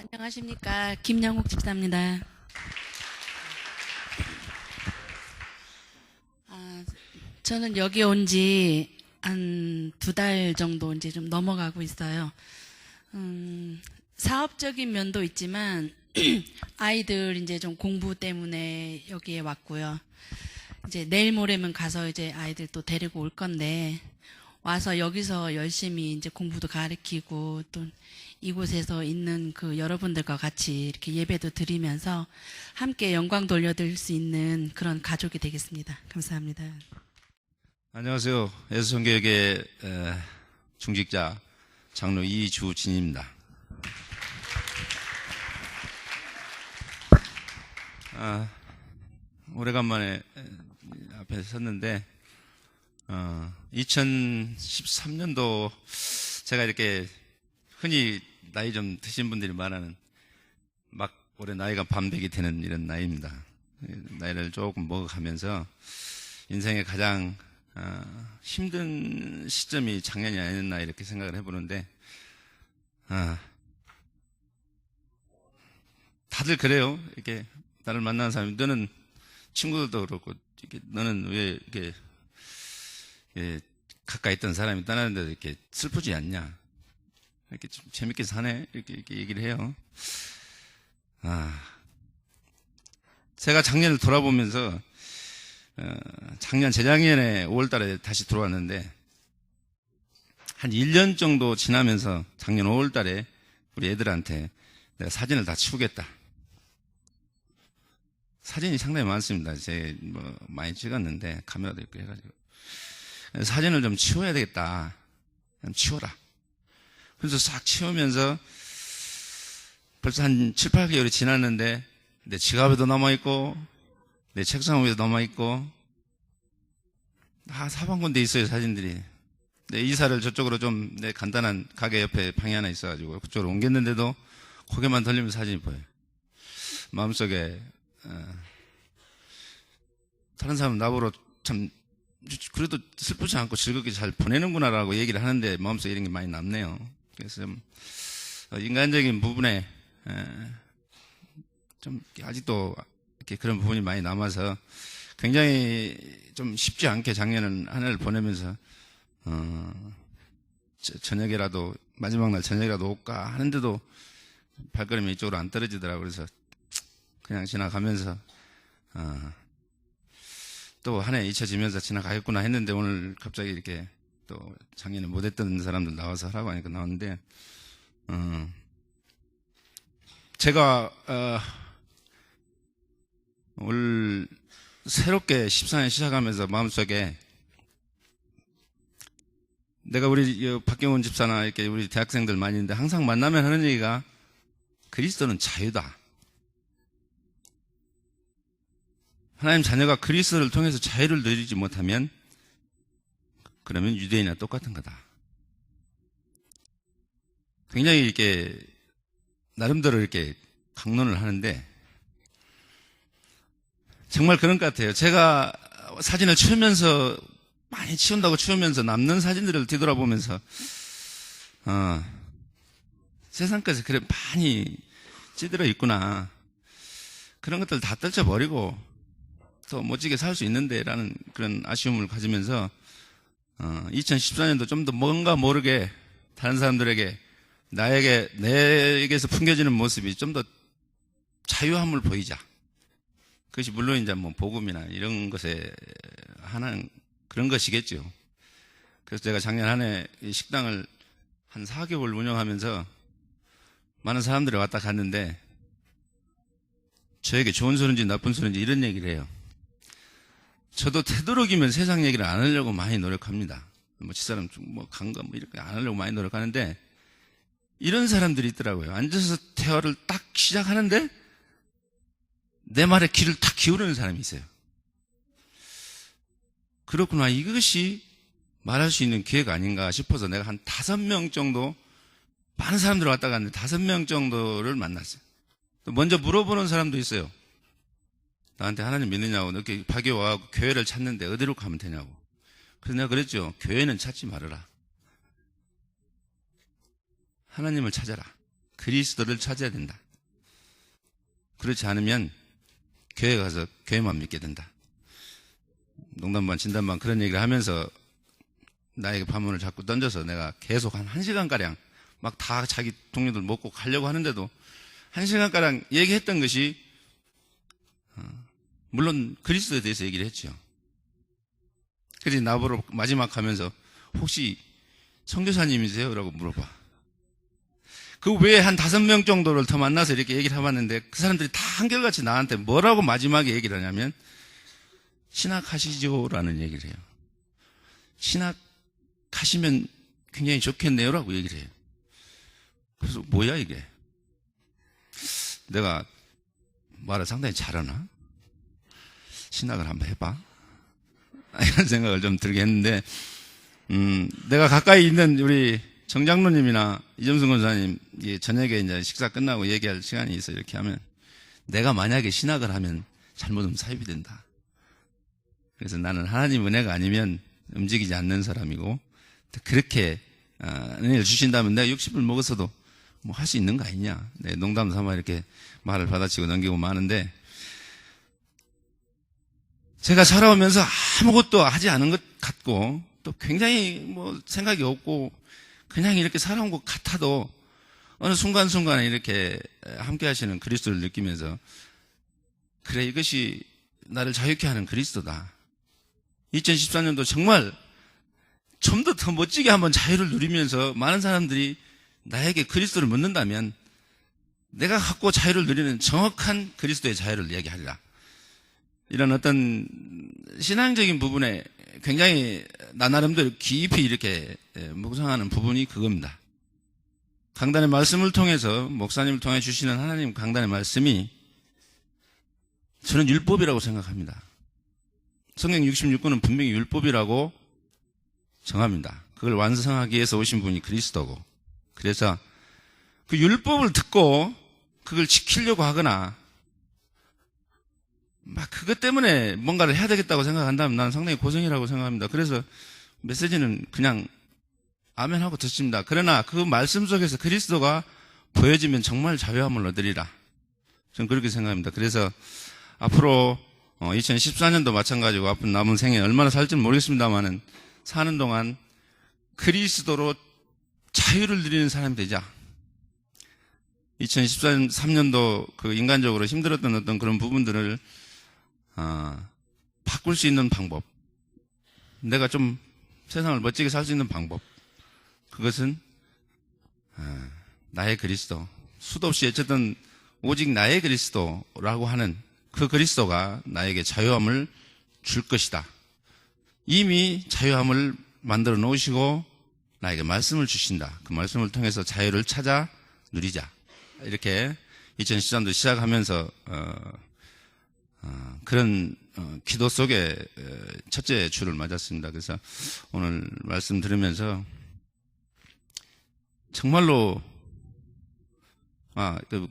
안녕하십니까. 김영욱 집사입니다. 저는 여기 온 지 한 2달 정도 이제 좀 넘어가고 있어요. 사업적인 면도 있지만, 아이들 이제 좀 공부 때문에 여기에 왔고요. 이제 내일 모레면 가서 이제 아이들 또 데리고 올 건데, 와서 여기서 열심히 이제 공부도 가르치고 또 이곳에서 있는 그 여러분들과 같이 이렇게 예배도 드리면서 함께 영광 돌려드릴 수 있는 그런 가족이 되겠습니다. 감사합니다. 안녕하세요. 예수선교회의 중직자 장로 이주진입니다. 오래간만에 앞에 섰는데 2013년도 제가 이렇게 흔히 나이 좀 드신 분들이 말하는 막 올해 나이가 반백이 되는 이런 나이입니다. 나이를 조금 먹어가면서 인생의 가장 힘든 시점이 작년이 아니었나 이렇게 생각을 해보는데 다들 그래요. 이렇게 나를 만나는 사람이 너는 친구들도 그렇고 너는 왜 이렇게 가까이 있던 사람이 떠나는데도 이렇게 슬프지 않냐? 이렇게 좀 재밌게 사네? 이렇게 얘기를 해요. 제가 작년을 돌아보면서, 재작년에 5월달에 다시 들어왔는데, 한 1년 정도 지나면서 작년 5월달에 우리 애들한테 내가 사진을 다 치우겠다. 사진이 상당히 많습니다. 많이 찍었는데, 카메라도 있고 해가지고. 사진을 좀 치워야 되겠다. 그냥 치워라. 그래서 싹 치우면서 벌써 한 7, 8개월이 지났는데 내 지갑에도 남아있고 내 책상 위에도 남아있고 다 사방군데 있어요, 사진들이. 내 이사를 저쪽으로 좀 내 간단한 가게 옆에 방이 하나 있어가지고 그쪽으로 옮겼는데도 고개만 돌리면 사진이 보여요. 마음속에 다른 사람은 나보러 참 그래도 슬프지 않고 즐겁게 잘 보내는구나라고 얘기를 하는데 마음속에 이런 게 많이 남네요. 그래서 인간적인 부분에 좀 아직도 이렇게 그런 부분이 많이 남아서 굉장히 좀 쉽지 않게 작년은 한 해를 보내면서 저녁이라도 마지막 날 저녁이라도 올까 하는데도 발걸음이 이쪽으로 안 떨어지더라고요. 그래서 그냥 지나가면서 또 한 해 잊혀지면서 지나가겠구나 했는데 오늘 갑자기 이렇게 또 작년에 못했던 사람들 나와서 하라고 하니까 나왔는데 제가 올 새롭게 14년 시작하면서 마음속에 내가 우리 박경원 집사나 이렇게 우리 대학생들 많이 있는데 항상 만나면 하는 얘기가 그리스도는 자유다. 하나님 자녀가 그리스도를 통해서 자유를 누리지 못하면 그러면 유대인이나 똑같은 거다. 굉장히 이렇게 나름대로 이렇게 강론을 하는데 정말 그런 것 같아요. 제가 사진을 치우면서 많이 치운다고 치우면서 남는 사진들을 뒤돌아보면서 세상 것에 그래 많이 찌들어 있구나. 그런 것들 다 떨쳐버리고 더 멋지게 살 수 있는데 라는 그런 아쉬움을 가지면서 2014년도 좀 더 뭔가 모르게 다른 사람들에게 내게서 풍겨지는 모습이 좀 더 자유함을 보이자. 그것이 물론 이제 뭐 복음이나 이런 것에 하나는 그런 것이겠죠. 그래서 제가 작년 한 해 식당을 한 4개월 운영하면서 많은 사람들이 왔다 갔는데 저에게 좋은 소리인지 나쁜 소리인지 이런 얘기를 해요. 저도 되도록이면 세상 얘기를 안 하려고 많이 노력합니다. 뭐 집사람 뭐 간거 뭐 이렇게 안 하려고 많이 노력하는데 이런 사람들이 있더라고요. 앉아서 대화를 딱 시작하는데 내 말에 귀를 딱 기울이는 사람이 있어요. 그렇구나. 이것이 말할 수 있는 기회가 아닌가 싶어서 내가 한 5명 정도 많은 사람들 왔다 갔는데 5명 정도를 만났어요. 먼저 물어보는 사람도 있어요. 나한테 하나님 믿느냐고 이렇게 밖에 와서 교회를 찾는데 어디로 가면 되냐고. 그래서 내가 그랬죠. 교회는 찾지 말아라. 하나님을 찾아라. 그리스도를 찾아야 된다. 그렇지 않으면 교회 가서 교회만 믿게 된다. 농담반 진담반 그런 얘기를 하면서 나에게 반문을 자꾸 던져서 내가 계속 한 1시간가량 막 다 자기 동료들 먹고 가려고 하는데도 1시간가량 얘기했던 것이 물론 그리스도에 대해서 얘기를 했죠. 그래서 나보러 마지막 하면서 혹시 선교사님이세요? 라고 물어봐. 그 외에 한 5명 정도를 더 만나서 이렇게 얘기를 해봤는데 그 사람들이 다 한결같이 나한테 뭐라고 마지막에 얘기를 하냐면 신학하시죠? 라는 얘기를 해요. 신학하시면 굉장히 좋겠네요? 라고 얘기를 해요. 그래서 뭐야 이게? 내가 말을 상당히 잘하나? 신학을 한번 해봐. 이런 생각을 좀 들게 했는데 내가 가까이 있는 우리 정장로님이나 이점승 권사님 저녁에 이제 식사 끝나고 얘기할 시간이 있어 이렇게 하면 내가 만약에 신학을 하면 잘못하면 사입이 된다. 그래서 나는 하나님 은혜가 아니면 움직이지 않는 사람이고 그렇게 은혜를 주신다면 내가 60을 먹어서도 뭐 할 수 있는 거 아니냐. 네, 농담 삼아 이렇게 말을 받아치고 넘기고 마는데 제가 살아오면서 아무것도 하지 않은 것 같고 또 굉장히 뭐 생각이 없고 그냥 이렇게 살아온 것 같아도 어느 순간순간에 이렇게 함께 하시는 그리스도를 느끼면서 그래 이것이 나를 자유케 하는 그리스도다. 2014년도 정말 좀 더 멋지게 한번 자유를 누리면서 많은 사람들이 나에게 그리스도를 묻는다면 내가 갖고 자유를 누리는 정확한 그리스도의 자유를 이야기하리라. 이런 어떤 신앙적인 부분에 굉장히 나 나름대로 깊이 이렇게 묵상하는 부분이 그겁니다. 강단의 말씀을 통해서 목사님을 통해 주시는 하나님 강단의 말씀이 저는 율법이라고 생각합니다. 성경 66권은 분명히 율법이라고 정합니다. 그걸 완성하기 위해서 오신 분이 그리스도고 그래서 그 율법을 듣고 그걸 지키려고 하거나 막 그것 때문에 뭔가를 해야 되겠다고 생각한다면 나는 상당히 고생이라고 생각합니다. 그래서 메시지는 그냥 아멘하고 듣습니다. 그러나 그 말씀 속에서 그리스도가 보여지면 정말 자유함을 얻으리라. 저는 그렇게 생각합니다. 그래서 앞으로 2014년도 마찬가지고 앞으로 남은 생에 얼마나 살지는 모르겠습니다만은 사는 동안 그리스도로 자유를 누리는 사람이 되자. 2013년도 그 인간적으로 힘들었던 어떤 그런 부분들을 바꿀 수 있는 방법, 내가 좀 세상을 멋지게 살 수 있는 방법, 그것은 나의 그리스도, 수도 없이 어쨌든 오직 나의 그리스도라고 하는 그 그리스도가 나에게 자유함을 줄 것이다. 이미 자유함을 만들어 놓으시고 나에게 말씀을 주신다. 그 말씀을 통해서 자유를 찾아 누리자. 이렇게 2013도 시작하면서 그런 기도 속에 첫째 주를 맞았습니다. 그래서 오늘 말씀 들으면서 정말로 그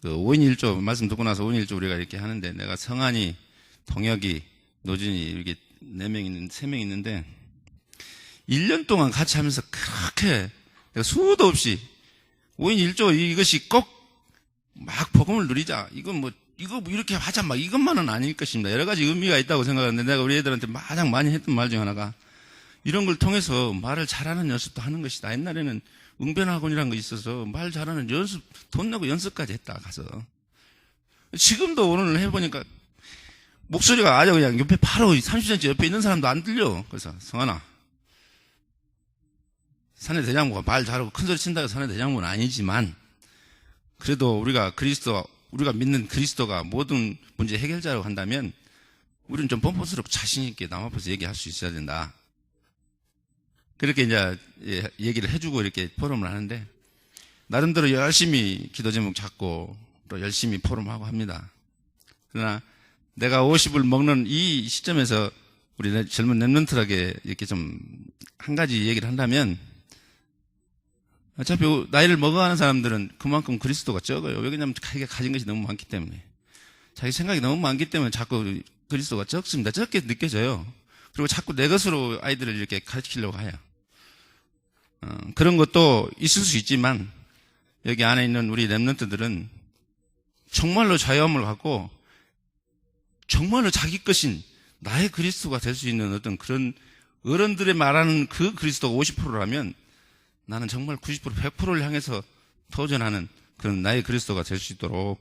5인 1조 말씀 듣고 나서 5인 1조 우리가 이렇게 하는데 내가 성한이, 동혁이, 노진이 이렇게 3명 있는데 1년 동안 같이 하면서 그렇게 내가 수도 없이 5인 1조 이것이 꼭 막 복음을 누리자. 이거 이렇게 하자. 막 이것만은 아닐 것입니다. 여러 가지 의미가 있다고 생각하는데 내가 우리 애들한테 가장 많이 했던 말 중 하나가 이런 걸 통해서 말을 잘하는 연습도 하는 것이다. 옛날에는 응변학원이라는 거 있어서 말 잘하는 연습, 돈 내고 연습까지 했다, 가서. 지금도 오늘 해보니까 목소리가 아주 그냥 옆에 바로 30cm 옆에 있는 사람도 안 들려. 그래서 성환아, 사내 대장부가 말 잘하고 큰 소리 친다고 사내 대장부는 아니지만 그래도 우리가 믿는 그리스도가 모든 문제 해결자라고 한다면 우리는 좀 뻔뻔스럽고 자신있게 남 앞에서 얘기할 수 있어야 된다. 그렇게 이제 얘기를 해주고 이렇게 포럼을 하는데 나름대로 열심히 기도 제목 잡고 또 열심히 포럼하고 합니다. 그러나 내가 50을 먹는 이 시점에서 우리 젊은 랩런트에게 이렇게 좀 한 가지 얘기를 한다면 어차피 나이를 먹어가는 사람들은 그만큼 그리스도가 적어요. 왜냐하면 자기가 가진 것이 너무 많기 때문에. 자기 생각이 너무 많기 때문에 자꾸 그리스도가 적습니다. 적게 느껴져요. 그리고 자꾸 내 것으로 아이들을 이렇게 가르치려고 해요. 그런 것도 있을 수 있지만 여기 안에 있는 우리 렘넌트들은 정말로 자유함을 갖고 정말로 자기 것인 나의 그리스도가 될 수 있는 어떤 그런 어른들의 말하는 그 그리스도가 50%라면 나는 정말 90%, 100%를 향해서 도전하는 그런 나의 그리스도가 될 수 있도록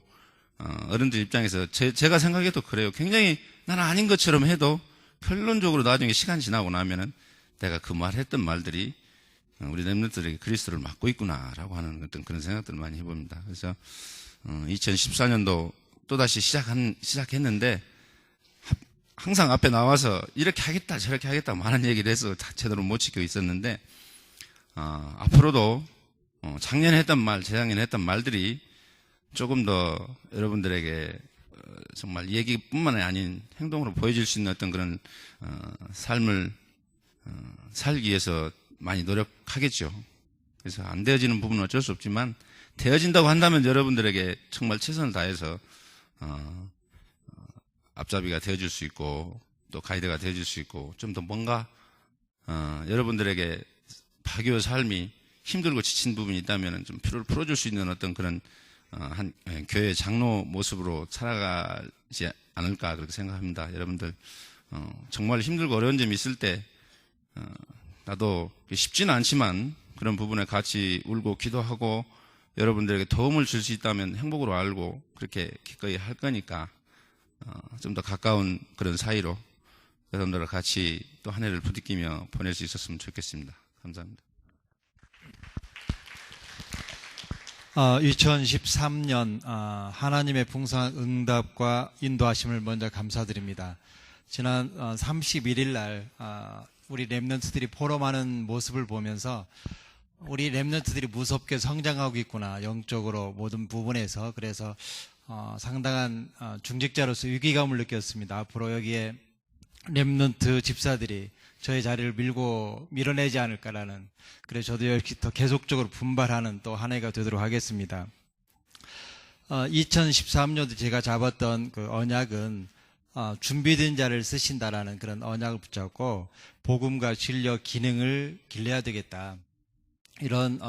어른들 입장에서 제가 생각해도 그래요. 굉장히 나는 아닌 것처럼 해도 결론적으로 나중에 시간 지나고 나면은 내가 그 말했던 말들이 우리 렘넌트들에게 그리스도를 맡고 있구나라고 하는 어떤 그런 생각들을 많이 해봅니다. 그래서 2014년도 또다시 시작했는데 항상 앞에 나와서 이렇게 하겠다 저렇게 하겠다 많은 얘기를 해서 제대로 못 지키고 있었는데 앞으로도 작년에 했던 말, 재작년에 했던 말들이 조금 더 여러분들에게 정말 얘기뿐만 아닌 행동으로 보여질 수 있는 어떤 그런 삶을 살기 위해서 많이 노력하겠죠. 그래서 안 되어지는 부분은 어쩔 수 없지만 되어진다고 한다면 여러분들에게 정말 최선을 다해서 앞잡이가 되어줄 수 있고 또 가이드가 되어줄 수 있고 좀 더 뭔가 여러분들에게 파교의 삶이 힘들고 지친 부분이 있다면 좀 피로를 풀어줄 수 있는 어떤 그런 한 교회 장로 모습으로 살아가지 않을까 그렇게 생각합니다. 여러분들 정말 힘들고 어려운 점이 있을 때 나도 쉽지는 않지만 그런 부분에 같이 울고 기도하고 여러분들에게 도움을 줄 수 있다면 행복으로 알고 그렇게 기꺼이 할 거니까 좀 더 가까운 그런 사이로 여러분들과 같이 또 한 해를 부딪히며 보낼 수 있었으면 좋겠습니다. 감사합니다. 2013년 하나님의 풍성한 응답과 인도하심을 먼저 감사드립니다. 지난 31일 날 우리 렘넌트들이 포럼하는 모습을 보면서 우리 렘넌트들이 무섭게 성장하고 있구나, 영적으로 모든 부분에서. 그래서 상당한 중직자로서 위기감을 느꼈습니다. 앞으로 여기에 렘넌트 집사들이 저의 자리를 밀어내지 않을까라는, 그래서 저도 역시 더 계속적으로 분발하는 또 한 해가 되도록 하겠습니다. 2013년도 제가 잡았던 그 언약은 준비된 자를 쓰신다라는 그런 언약을 붙잡고 복음과 진리와 기능을 길러야 되겠다, 이런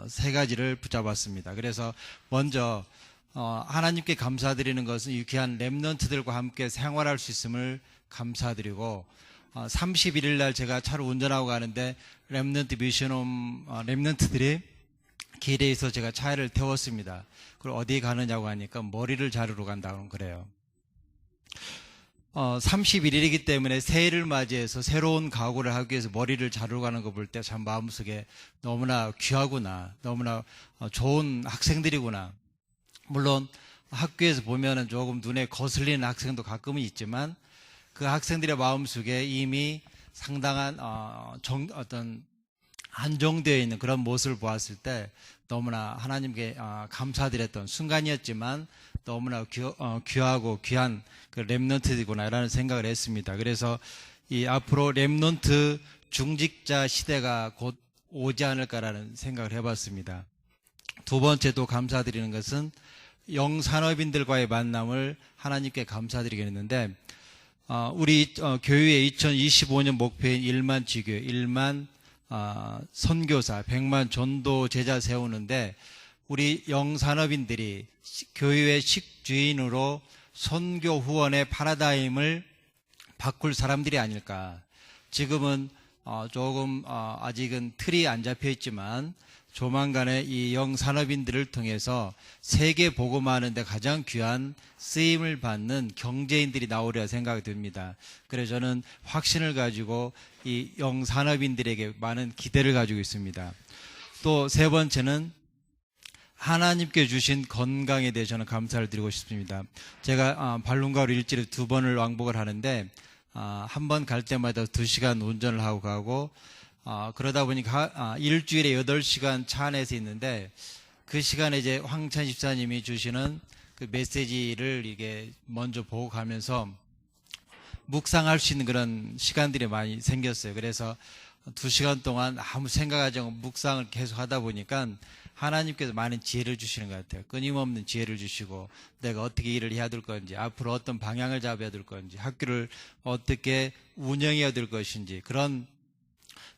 세 가지를 붙잡았습니다. 그래서 먼저 하나님께 감사드리는 것은 유쾌한 렘넌트들과 함께 생활할 수 있음을 감사드리고, 31일 날 제가 차를 운전하고 가는데 렘넌트 미션홈 렘넌트들이 길에 있어 제가 차를 태웠습니다. 그리고 어디 가느냐고 하니까 머리를 자르러 간다고 그래요. 31일이기 때문에 새해를 맞이해서 새로운 각오를 하기 위해서 머리를 자르러 가는 거 볼 때 참 마음속에 너무나 귀하구나, 너무나 좋은 학생들이구나. 물론 학교에서 보면은 조금 눈에 거슬리는 학생도 가끔은 있지만 그 학생들의 마음속에 이미 상당한 어떤 안정되어 있는 그런 모습을 보았을 때 너무나 하나님께 감사드렸던 순간이었지만 너무나 귀하고 귀한 그 렘넌트이구나라는 생각을 했습니다. 그래서 이 앞으로 렘넌트 중직자 시대가 곧 오지 않을까라는 생각을 해봤습니다. 두 번째도 감사드리는 것은 영산업인들과의 만남을 하나님께 감사드리겠는데, 우리 교회의 2025년 목표인 1만 지교회, 1만 선교사, 100만 전도 제자 세우는데 우리 영산업인들이 교회의 식주인으로 선교 후원의 파라다임을 바꿀 사람들이 아닐까. 지금은 조금 아직은 틀이 안 잡혀 있지만 조만간에 이 영산업인들을 통해서 세계 복음화하는 데 가장 귀한 쓰임을 받는 경제인들이 나오리라 생각이 듭니다. 그래서 저는 확신을 가지고 이 영산업인들에게 많은 기대를 가지고 있습니다. 또 세 번째는 하나님께 주신 건강에 대해 저는 감사를 드리고 싶습니다. 제가 발룬가로 일주일에 2번을 왕복을 하는데 한 번 갈 때마다 2시간 운전을 하고 가고, 그러다 보니까 일주일에 8시간 차 안에서 있는데 그 시간에 이제 황찬 집사님이 주시는 그 메시지를 이게 먼저 보고 가면서 묵상할 수 있는 그런 시간들이 많이 생겼어요. 그래서 2시간 동안 아무 생각하지 않고 묵상을 계속 하다 보니까 하나님께서 많은 지혜를 주시는 것 같아요. 끊임없는 지혜를 주시고 내가 어떻게 일을 해야 될 건지, 앞으로 어떤 방향을 잡아야 될 건지, 학교를 어떻게 운영해야 될 것인지, 그런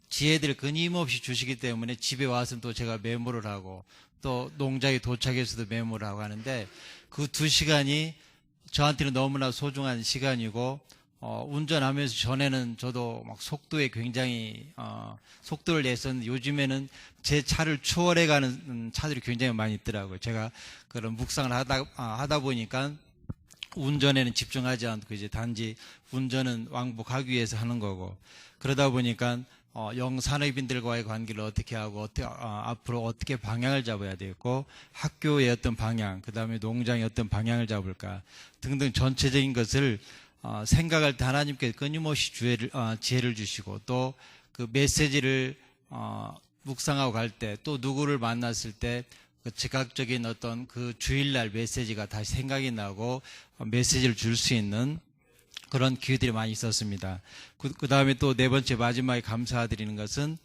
지혜들을 끊임없이 주시기 때문에 집에 와서 또 제가 메모를 하고 또 농장에 도착해서도 메모를 하고 하는데 그 2시간이 저한테는 너무나 소중한 시간이고 운전하면서 전에는 저도 막 속도에 굉장히 속도를 냈었는데 요즘에는 제 차를 추월해 가는 차들이 굉장히 많이 있더라고요. 제가 그런 묵상을 하다 보니까 운전에는 집중하지 않고 이제 단지 운전은 왕복하기 위해서 하는 거고 그러다 보니까 영산업인들과의 관계를 어떻게 하고 앞으로 어떻게 방향을 잡아야 되겠고 학교의 어떤 방향, 그 다음에 농장의 어떤 방향을 잡을까 등등 전체적인 것을 생각할 때 하나님께 끊임없이 지혜를 주시고 또 그 메시지를 묵상하고 갈 때 또 누구를 만났을 때 그 즉각적인 어떤 그 주일날 메시지가 다시 생각이 나고 메시지를 줄 수 있는 그런 기회들이 많이 있었습니다. 그 다음에 또 네 번째 마지막에 감사드리는 것은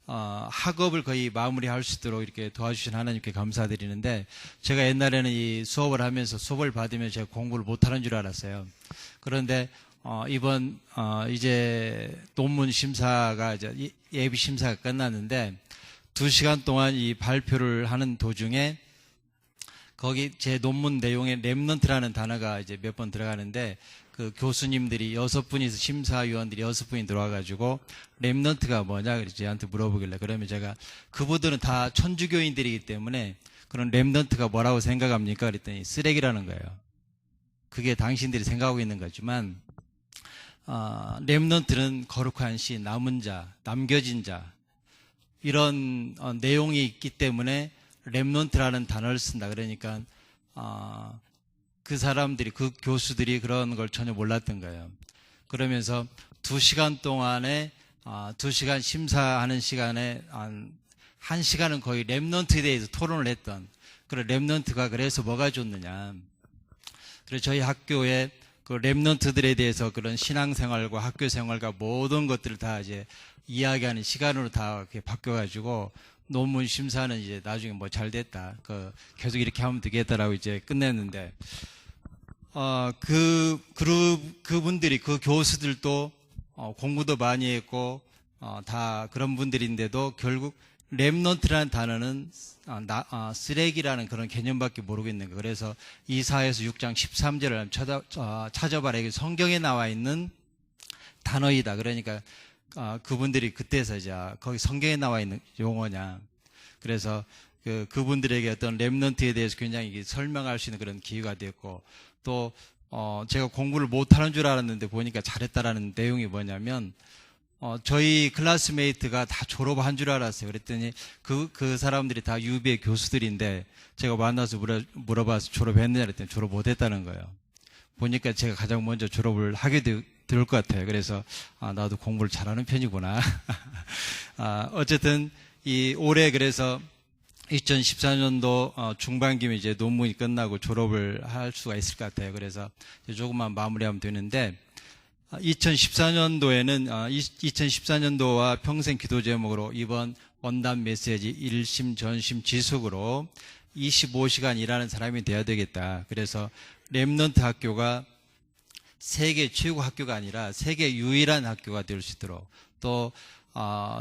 학업을 거의 마무리할 수 있도록 이렇게 도와주신 하나님께 감사드리는데 제가 옛날에는 이 수업을 하면서 수업을 받으면 제가 공부를 못하는 줄 알았어요. 그런데 이번 이제 논문 심사가 이제 예비 심사가 끝났는데 2시간 동안 이 발표를 하는 도중에 거기 제 논문 내용에 랩넌트라는 단어가 이제 몇 번 들어가는데 그 교수님들이 6분이서 심사위원들이 6분이 들어와가지고 랩넌트가 뭐냐 그랬지 저한테 물어보길래 그러면 제가 그분들은 다 천주교인들이기 때문에 그런 랩넌트가 뭐라고 생각합니까? 그랬더니 쓰레기라는 거예요. 그게 당신들이 생각하고 있는 거지만 랩넌트는 거룩한 시, 남은 자, 남겨진 자 이런 내용이 있기 때문에 랩넌트라는 단어를 쓴다. 그러니까 그 사람들이 그 교수들이 그런 걸 전혀 몰랐던 거예요. 그러면서 2시간 동안에 2시간 심사하는 시간에 1시간은 거의 랩넌트에 대해서 토론을 했던 그런 랩넌트가 그래서 뭐가 좋느냐. 그래서 저희 학교에 그 랩넌트들에 대해서 그런 신앙생활과 학교생활과 모든 것들을 다 이제 이야기하는 시간으로 다 이렇게 바뀌어가지고 논문 심사는 이제 나중에 뭐 잘 됐다. 계속 이렇게 하면 되겠다라고 이제 끝냈는데, 그분들이, 그 교수들도, 공부도 많이 했고, 다 그런 분들인데도 결국 랩넌트라는 단어는, 쓰레기라는 그런 개념밖에 모르고 있는 거예요. 그래서 이사야서 6장 13절을 찾아봐라. 이게 성경에 나와 있는 단어이다. 그러니까, 그분들이 그때서 이제 거기 성경에 나와 있는 용어냐. 그래서 그분들에게 어떤 랩넌트에 대해서 굉장히 설명할 수 있는 그런 기회가 됐고 또 제가 공부를 못하는 줄 알았는데 보니까 잘했다라는 내용이 뭐냐면 저희 클래스메이트가 다 졸업한 줄 알았어요. 그랬더니 그 사람들이 다 유비의 교수들인데 제가 만나서 물어봐서 졸업했느냐 그랬더니 졸업 못했다는 거예요. 보니까 제가 가장 먼저 졸업을 하게 될 것 같아요. 그래서 나도 공부를 잘하는 편이구나. 어쨌든 올해 그래서 2014년도 중반기면 이제 논문이 끝나고 졸업을 할 수가 있을 것 같아요. 그래서 조금만 마무리하면 되는데 2014년도에는 2014년도와 평생 기도 제목으로 이번 원단 메시지 일심 전심 지속으로 25시간 일하는 사람이 돼야 되겠다. 그래서 랩넌트 학교가 세계 최고 학교가 아니라 세계 유일한 학교가 될 수 있도록 또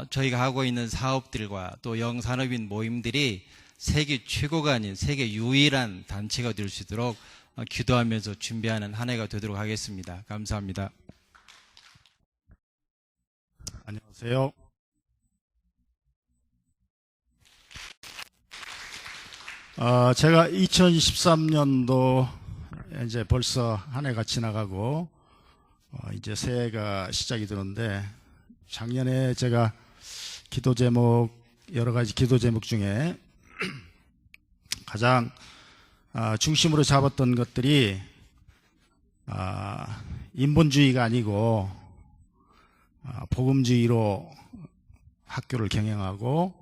저희가 하고 있는 사업들과 또 영산업인 모임들이 세계 최고가 아닌 세계 유일한 단체가 될 수 있도록 기도하면서 준비하는 한 해가 되도록 하겠습니다. 감사합니다. 안녕하세요. 제가 2013년도 이제 벌써 한 해가 지나가고 이제 새해가 시작이 되는데 작년에 제가 기도 제목 여러 가지 기도 제목 중에 가장 중심으로 잡았던 것들이 인본주의가 아니고 복음주의로 학교를 경영하고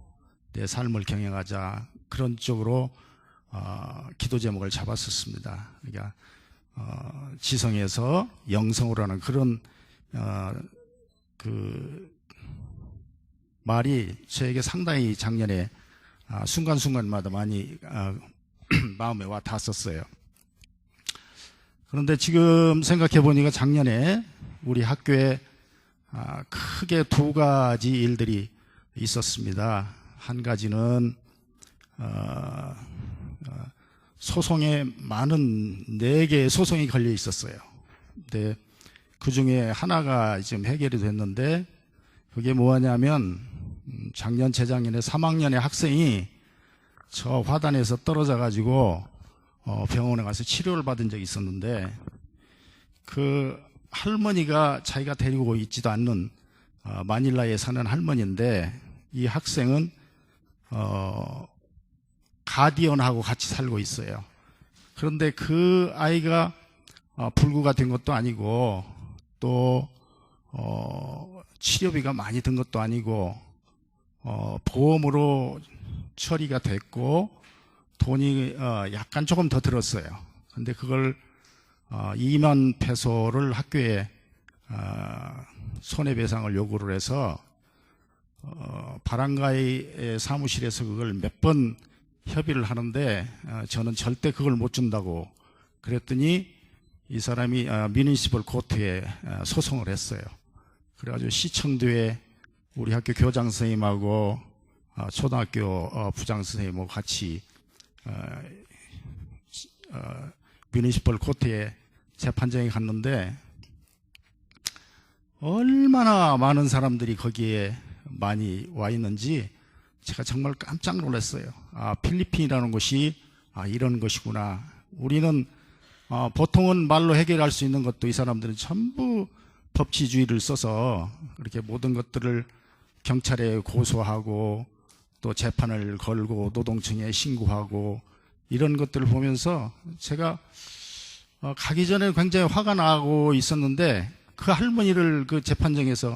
내 삶을 경영하자 그런 쪽으로 기도 제목을 잡았었습니다. 그러니까 지성에서 영성으로 하는 그런 그 말이 저에게 상당히 작년에 순간순간마다 많이 마음에 와 닿았었어요. 그런데 지금 생각해 보니까 작년에 우리 학교에 크게 두 가지 일들이 있었습니다. 한 가지는 소송에 많은 4개의 소송이 걸려 있었어요. 근데 그 중에 하나가 지금 해결이 됐는데 그게 뭐냐면 작년 재작년에 3학년의 학생이 저 화단에서 떨어져 가지고 병원에 가서 치료를 받은 적이 있었는데 그 할머니가 자기가 데리고 있지도 않는 마닐라에 사는 할머니인데 이 학생은 가디언하고 같이 살고 있어요. 그런데 그 아이가 불구가 된 것도 아니고 또 치료비가 많이 든 것도 아니고 보험으로 처리가 됐고 돈이 약간 조금 더 들었어요. 근데 그걸 2만 페소를 학교에 손해배상을 요구를 해서 바랑가이 사무실에서 그걸 몇 번 협의를 하는데 저는 절대 그걸 못 준다고 그랬더니 이 사람이 뮤니시벌 코트에 소송을 했어요. 그래가지고 시청도에 우리 학교 교장 선생님하고 초등학교 부장 선생님하고 같이 뮤니시벌 코트에 재판정에 갔는데 얼마나 많은 사람들이 거기에 많이 와 있는지 제가 정말 깜짝 놀랐어요. 필리핀이라는 곳이 이런 것이구나. 우리는 보통은 말로 해결할 수 있는 것도 이 사람들은 전부 법치주의를 써서 그렇게 모든 것들을 경찰에 고소하고 또 재판을 걸고 노동청에 신고하고 이런 것들을 보면서 제가 가기 전에 굉장히 화가 나고 있었는데 그 할머니를 그 재판정에서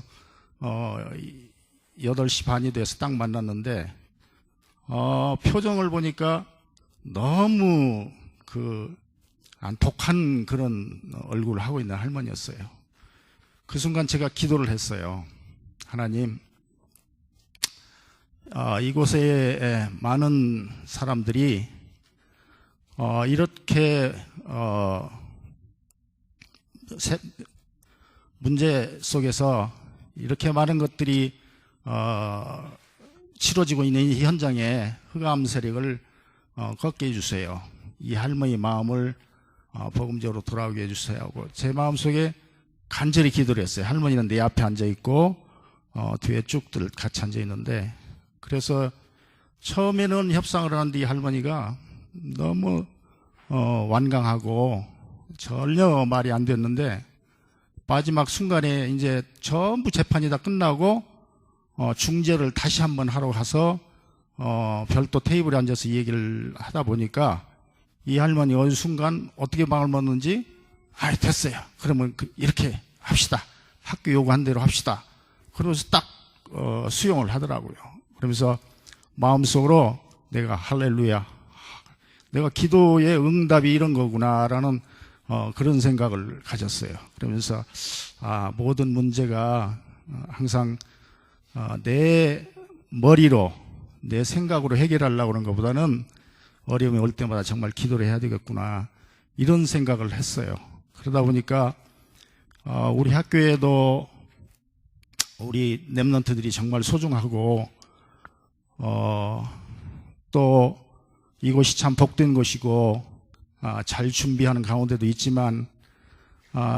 8시 반이 돼서 딱 만났는데 표정을 보니까 너무 독한 그런 얼굴을 하고 있는 할머니였어요. 그 순간 제가 기도를 했어요. 하나님, 이곳에 많은 사람들이 이렇게 문제 속에서 이렇게 많은 것들이 치러지고 있는 이 현장에 흑암 세력을 걷게 해주세요. 이 할머니 마음을 복음적으로 돌아오게 해주세요 하고 제 마음속에 간절히 기도를 했어요. 할머니는 내 앞에 앉아있고 뒤에 쭉들 같이 앉아있는데 그래서 처음에는 협상을 하는데 이 할머니가 너무 완강하고 전혀 말이 안 됐는데 마지막 순간에 이제 전부 재판이 다 끝나고 중재를 다시 한번 하러 가서 별도 테이블에 앉아서 이 얘기를 하다 보니까 이 할머니 어느 순간 어떻게 마음을 먹는지 됐어요. 그러면 이렇게 합시다. 학교 요구한 대로 합시다. 그러면서 딱 수용을 하더라고요. 그러면서 마음속으로 내가 할렐루야, 내가 기도의 응답이 이런 거구나라는 그런 생각을 가졌어요. 그러면서 모든 문제가 항상 내 머리로 내 생각으로 해결하려고 하는 것보다는 어려움이 올 때마다 정말 기도를 해야 되겠구나 이런 생각을 했어요. 그러다 보니까 우리 학교에도 우리 랩런트들이 정말 소중하고 또 이곳이 참 복된 곳이고 잘 준비하는 가운데도 있지만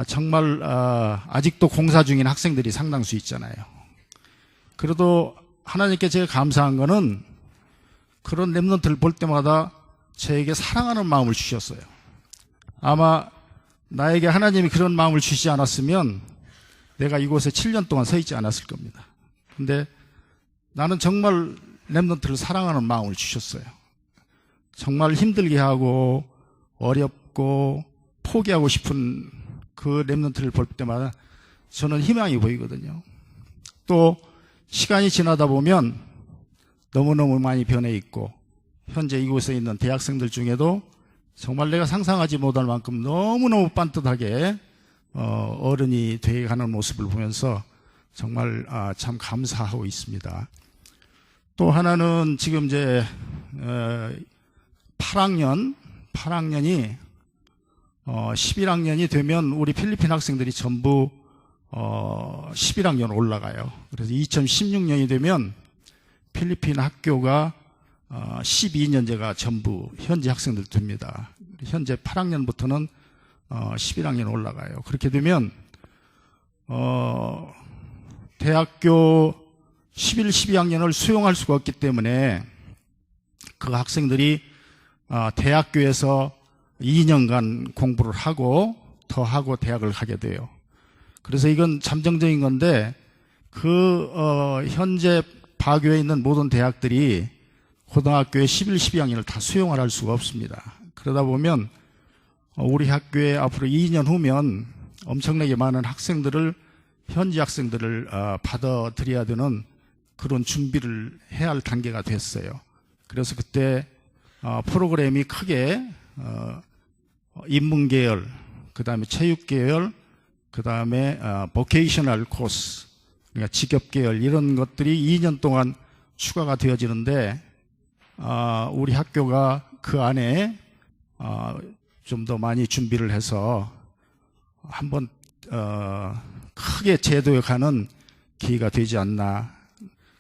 정말 아직도 공사 중인 학생들이 상당수 있잖아요. 그래도 하나님께 제가 감사한 거는 그런 랩런트를 볼 때마다 저에게 사랑하는 마음을 주셨어요. 아마 나에게 하나님이 그런 마음을 주시지 않았으면 내가 이곳에 7년 동안 서 있지 않았을 겁니다. 근데 나는 정말 랩런트를 사랑하는 마음을 주셨어요. 정말 힘들게 하고 어렵고 포기하고 싶은 그 랩런트를 볼 때마다 저는 희망이 보이거든요. 또 시간이 지나다 보면 너무너무 많이 변해 있고 현재 이곳에 있는 대학생들 중에도 정말 내가 상상하지 못할 만큼 너무너무 반듯하게 어른이 되어가는 모습을 보면서 정말 참 감사하고 있습니다. 또 하나는 지금 이제 8학년이 11학년이 되면 우리 필리핀 학생들이 전부 11학년 올라가요. 그래서 2016년이 되면 필리핀 학교가 12년제가 전부 현지 학생들 됩니다. 현재 8학년부터는 11학년 올라가요. 그렇게 되면 대학교 11, 12학년을 수용할 수가 없기 때문에 그 학생들이 대학교에서 2년간 공부를 하고 더 하고 대학을 가게 돼요. 그래서 이건 잠정적인 건데 현재 바교에 있는 모든 대학들이 고등학교에 11, 12학년을 다 수용을 할 수가 없습니다. 그러다 보면 우리 학교에 앞으로 2년 후면 엄청나게 많은 현지 학생들을 받아들여야 되는 그런 준비를 해야 할 단계가 됐어요. 그래서 그때 프로그램이 크게 인문계열, 그 다음에 체육계열, 그 다음에 보케이셔널 코스, 그러니까 직업계열 이런 것들이 2년 동안 추가가 되어지는데 우리 학교가 그 안에 좀 더 많이 준비를 해서 한번 크게 재도약하는 기회가 되지 않나.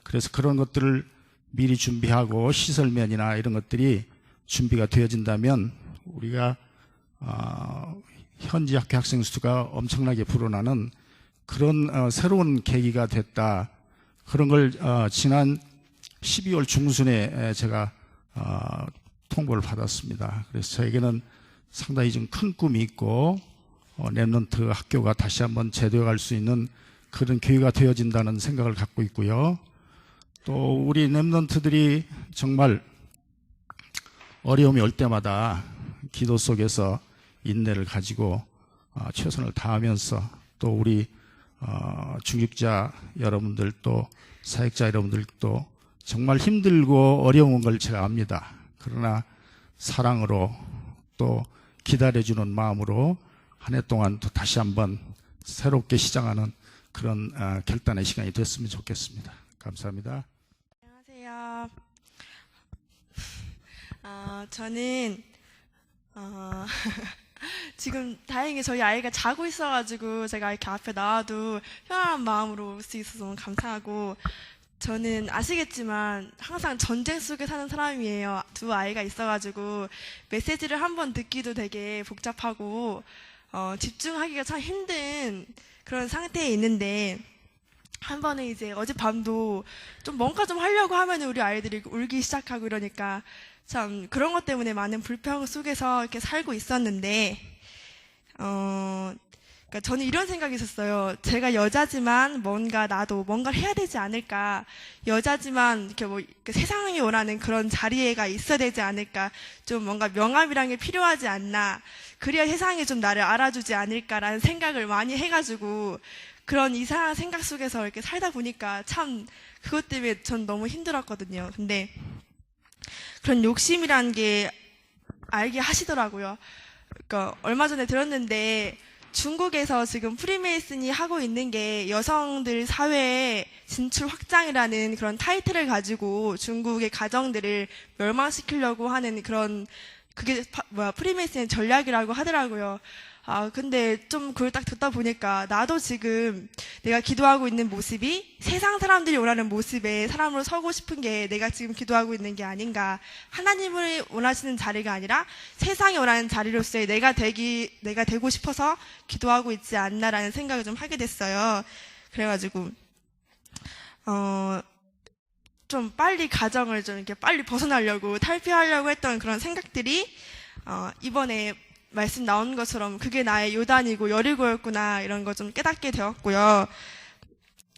그래서 그런 것들을 미리 준비하고 시설면이나 이런 것들이 준비가 되어진다면 우리가 현지 학교 학생 수가 엄청나게 불어나는 그런 새로운 계기가 됐다. 그런 걸 지난 12월 중순에 제가 통보를 받았습니다. 그래서 저에게는 상당히 좀 큰 꿈이 있고 랩런트 학교가 다시 한번 제도할 수 있는 그런 기회가 되어진다는 생각을 갖고 있고요. 또 우리 랩런트들이 정말 어려움이 올 때마다 기도 속에서 인내를 가지고 최선을 다하면서 또 우리 중직자 여러분들 또 사역자 여러분들도 정말 힘들고 어려운 걸 제가 압니다. 그러나 사랑으로 또 기다려주는 마음으로 한 해 동안 또 다시 한번 새롭게 시작하는 그런 결단의 시간이 됐으면 좋겠습니다. 감사합니다. 안녕하세요. 저는 지금 다행히 저희 아이가 자고 있어가지고 제가 이렇게 앞에 나와도 편안한 마음으로 올 수 있어서 너무 감사하고, 저는 아시겠지만 항상 전쟁 속에 사는 사람이에요. 두 아이가 있어가지고 메시지를 한번 듣기도 되게 복잡하고 집중하기가 참 힘든 그런 상태에 있는데, 한 번은 이제 어젯밤도 좀 뭔가 좀 하려고 하면 우리 아이들이 울기 시작하고 이러니까 참 그런 것 때문에 많은 불평 속에서 이렇게 살고 있었는데, 그러니까 저는 이런 생각이 있었어요. 제가 여자지만 나도 뭔가를 해야 되지 않을까. 여자지만 이렇게 세상이 원하는 그런 자리가 있어야 되지 않을까. 좀 뭔가 명함이란 게 필요하지 않나. 그래야 세상이 좀 나를 알아주지 않을까라는 생각을 많이 해가지고, 그런 이상한 생각 속에서 이렇게 살다 보니까 참 그것 때문에 전 너무 힘들었거든요. 근데 그런 욕심이라는 게 알게 하시더라고요. 그러니까 얼마 전에 들었는데 중국에서 지금 프리메이슨이 하고 있는 게 여성들 사회의 진출 확장이라는 그런 타이틀을 가지고 중국의 가정들을 멸망시키려고 하는 그런, 그게 프리메이슨의 전략이라고 하더라고요. 근데 좀 그걸 딱 듣다 보니까 나도 지금 내가 기도하고 있는 모습이 세상 사람들이 원하는 모습에 사람으로 서고 싶은 게 내가 지금 기도하고 있는 게 아닌가. 하나님을 원하시는 자리가 아니라 세상이 원하는 자리로서의 내가 되고 싶어서 기도하고 있지 않나라는 생각을 좀 하게 됐어요. 그래가지고, 좀 빨리 가정을 좀 이렇게 빨리 벗어나려고 탈피하려고 했던 그런 생각들이, 이번에 말씀 나온 것처럼 그게 나의 요단이고 여리고였구나, 이런 거 좀 깨닫게 되었고요.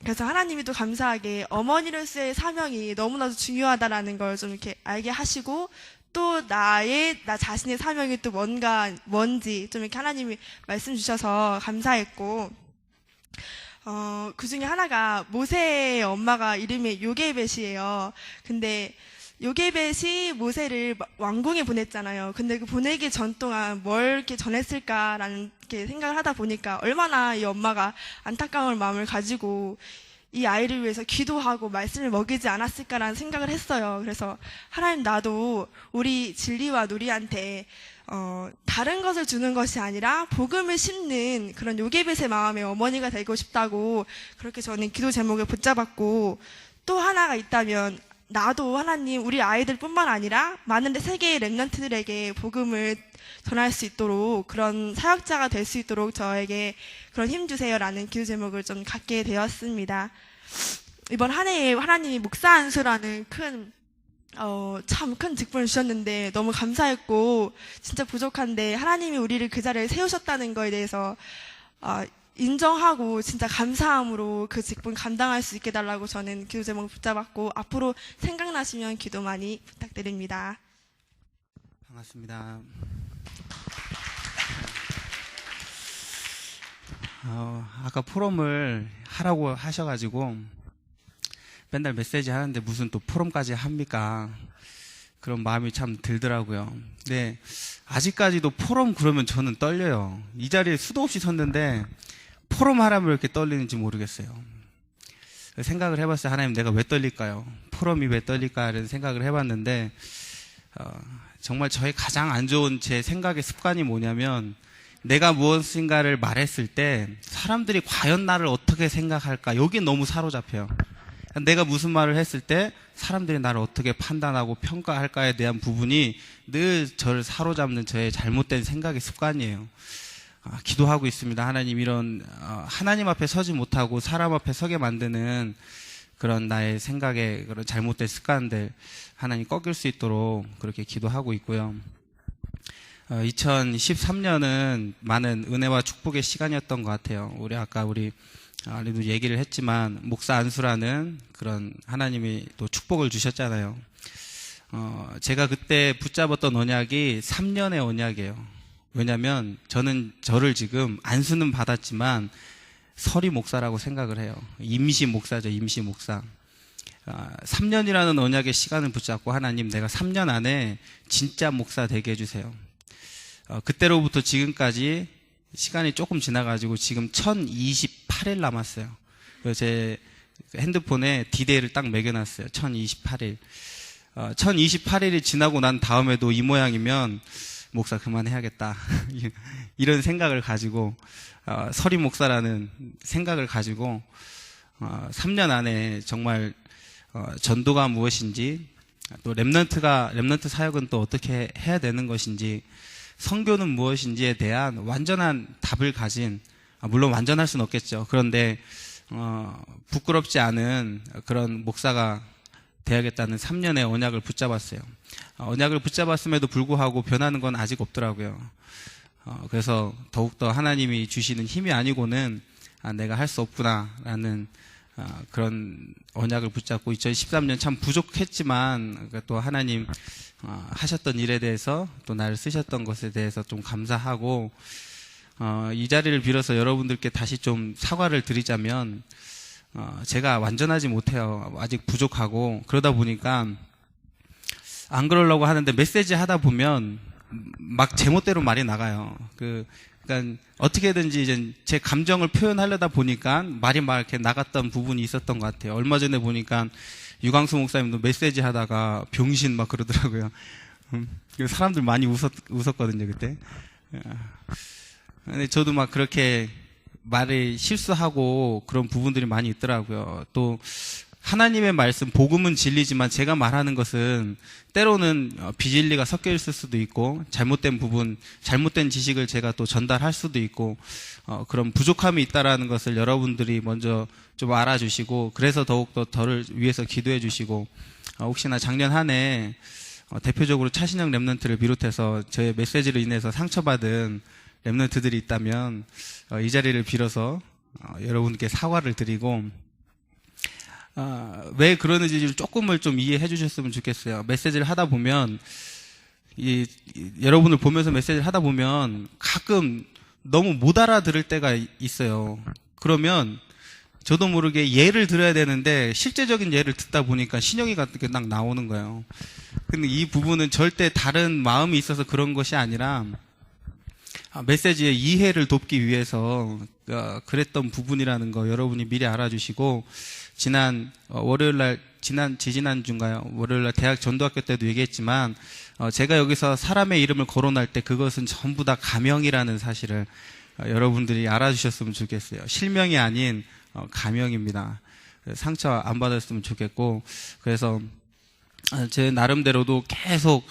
그래서 하나님이 또 감사하게 어머니로서의 사명이 너무나도 중요하다라는 걸 좀 이렇게 알게 하시고, 또 나 자신의 사명이 또 뭔지 좀 이렇게 하나님이 말씀 주셔서 감사했고, 그 중에 하나가 모세의 엄마가 이름이 요게벳이에요. 근데 요게벳이 모세를 왕궁에 보냈잖아요. 근데 그 보내기 전 동안 뭘 이렇게 전했을까라는 게 생각을 하다 보니까 얼마나 이 엄마가 안타까운 마음을 가지고 이 아이를 위해서 기도하고 말씀을 먹이지 않았을까라는 생각을 했어요. 그래서 하나님, 나도 우리 진리와 누리한테 다른 것을 주는 것이 아니라 복음을 심는 그런 요게벳의 마음의 어머니가 되고 싶다고 그렇게 저는 기도 제목을 붙잡았고, 또 하나가 있다면 나도 하나님 우리 아이들뿐만 아니라 많은 세계의 렘넌트들에게 복음을 전할 수 있도록, 그런 사역자가 될 수 있도록 저에게 그런 힘 주세요라는 기도 제목을 좀 갖게 되었습니다. 이번 한 해에 하나님이 목사 안수라는 참 큰 직분을 주셨는데 너무 감사했고, 진짜 부족한데 하나님이 우리를 그 자리에 세우셨다는 거에 대해서 인정하고 진짜 감사함으로 그 직분 감당할 수 있게 달라고 저는 기도 제목 붙잡았고, 앞으로 생각나시면 기도 많이 부탁드립니다. 반갑습니다. 아까 포럼을 하라고 하셔가지고 맨날 메시지 하는데 무슨 또 포럼까지 합니까? 그런 마음이 참 들더라고요. 근데 아직까지도 포럼 그러면 저는 떨려요. 이 자리에 수도 없이 섰는데 포럼 하라면 왜 이렇게 떨리는지 모르겠어요. 생각을 해봤어요. 하나님, 내가 왜 떨릴까요? 포럼이 왜 떨릴까? 이런 생각을 해봤는데 정말 저의 가장 안 좋은 제 생각의 습관이 뭐냐면, 내가 무엇인가를 말했을 때 사람들이 과연 나를 어떻게 생각할까? 여기에 너무 사로잡혀요. 내가 무슨 말을 했을 때 사람들이 나를 어떻게 판단하고 평가할까에 대한 부분이 늘 저를 사로잡는 저의 잘못된 생각의 습관이에요. 기도하고 있습니다. 하나님, 이런 하나님 앞에 서지 못하고 사람 앞에 서게 만드는 그런 나의 생각의 그런 잘못된 습관들 하나님 꺾일 수 있도록 그렇게 기도하고 있고요. 2013년은 많은 은혜와 축복의 시간이었던 것 같아요. 아까 우리 알리도 얘기를 했지만 목사 안수라는 그런 하나님이 또 축복을 주셨잖아요. 제가 그때 붙잡았던 언약이 3년의 언약이에요. 왜냐면 저를 지금 안수는 받았지만 서리 목사라고 생각을 해요. 임시 목사죠, 임시 목사. 3년이라는 언약의 시간을 붙잡고, 하나님, 내가 3년 안에 진짜 목사 되게 해주세요. 그때로부터 지금까지 시간이 조금 지나가지고 지금 1028일 남았어요. 그래서 제 핸드폰에 디데이를 딱 매겨놨어요. 1028일. 1028일이 지나고 난 다음에도 이 모양이면 목사 그만해야겠다. 이런 생각을 가지고, 서리 목사라는 생각을 가지고 3년 안에 정말 전도가 무엇인지, 또 렘넌트 사역은 또 어떻게 해야 되는 것인지, 선교는 무엇인지에 대한 완전한 답을 가진, 물론 완전할 수는 없겠죠. 그런데 부끄럽지 않은 그런 목사가 되야겠다는 3년의 언약을 붙잡았어요. 언약을 붙잡았음에도 불구하고 변하는 건 아직 없더라고요. 그래서 더욱더 하나님이 주시는 힘이 아니고는 내가 할 수 없구나라는 그런 언약을 붙잡고, 2013년 참 부족했지만 또 하나님 하셨던 일에 대해서, 또 나를 쓰셨던 것에 대해서 좀 감사하고, 이 자리를 빌어서 여러분들께 다시 좀 사과를 드리자면, 제가 완전하지 못해요. 아직 부족하고, 그러다 보니까 안 그러려고 하는데 메시지 하다 보면 막 제멋대로 말이 나가요. 그러니까 어떻게든지 이제 제 감정을 표현하려다 보니까 말이 막 이렇게 나갔던 부분이 있었던 것 같아요. 얼마 전에 보니까 유광수 목사님도 메시지 하다가 병신 막 그러더라고요. 사람들 많이 웃었거든요, 그때. 근데 저도 막 그렇게 말을 실수하고 그런 부분들이 많이 있더라고요. 또 하나님의 말씀, 복음은 진리지만 제가 말하는 것은 때로는 비진리가 섞여 있을 수도 있고, 잘못된 부분, 잘못된 지식을 제가 또 전달할 수도 있고, 그런 부족함이 있다라는 것을 여러분들이 먼저 좀 알아주시고, 그래서 더욱더 저를 위해서 기도해 주시고, 혹시나 작년 한 해 대표적으로 차신형 렘넌트를 비롯해서 저의 메시지로 인해서 상처받은 렘넌트들이 있다면 이 자리를 빌어서 여러분께 사과를 드리고, 왜 그러는지를 조금을 좀 이해해 주셨으면 좋겠어요. 메시지를 하다 보면, 여러분을 보면서 메시지를 하다 보면 가끔 너무 못 알아들을 때가 있어요. 그러면 저도 모르게 예를 들어야 되는데 실제적인 예를 듣다 보니까 신영이 같은 게 딱 나오는 거예요. 근데 이 부분은 절대 다른 마음이 있어서 그런 것이 아니라 메시지의 이해를 돕기 위해서 그랬던 부분이라는 거 여러분이 미리 알아주시고, 월요일 날 지지난주인가요? 월요일 날 대학 전도학교 때도 얘기했지만 제가 여기서 사람의 이름을 거론할 때 그것은 전부 다 가명이라는 사실을 여러분들이 알아주셨으면 좋겠어요. 실명이 아닌 가명입니다. 상처 안 받았으면 좋겠고, 그래서 제 나름대로도 계속